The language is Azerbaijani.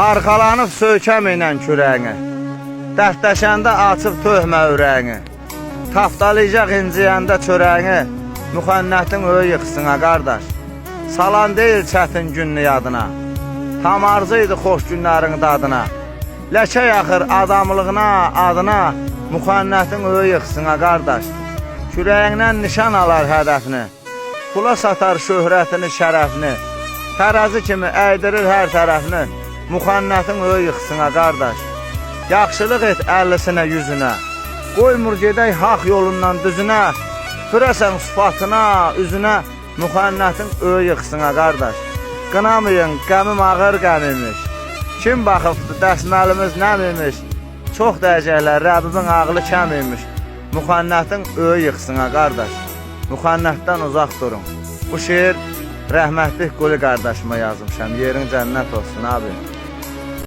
Arxalanıb söykəməylə kürəyini, dərdləşəndə açıb töhmə ürəyini, taftalayacaq inciyəndə çörəyini, müxənnətin öyü yıxsına qardaş. Salan deyil çətin günlü yadına, tam arzıydı xoş günlərin dadına. Ləkə yaxır adamlığına, adına, müxənnətin öyü yıxsına qardaş. Kürəyindən nişan alar hədəfini, pula satar şöhrətini, şərəfini, tərəzi kimi əydirir hər tərəfini, müxənnətin öyü yıxsına qardaş. Yaxşılıq et 50-sinə, 100-ünə, qoymur gedək haq yolundan düzünə, pürəsən sıfatına, üzünə, müxənnətin öyü yıxsına qardaş. Qınamayın, qəmim ağır qəmimiş, kim baxıbdı dəsməlimiz nəmimiş, çox dəyəcəklər, Rəbbibin ağlı kəmimiş, müxənnətin öyü yıxsına qardaş. Müxənnətdən uzaq durun. Bu şeir rəhmətlik Quli qardaşıma yazmışam. Yerin cənnət olsun abi.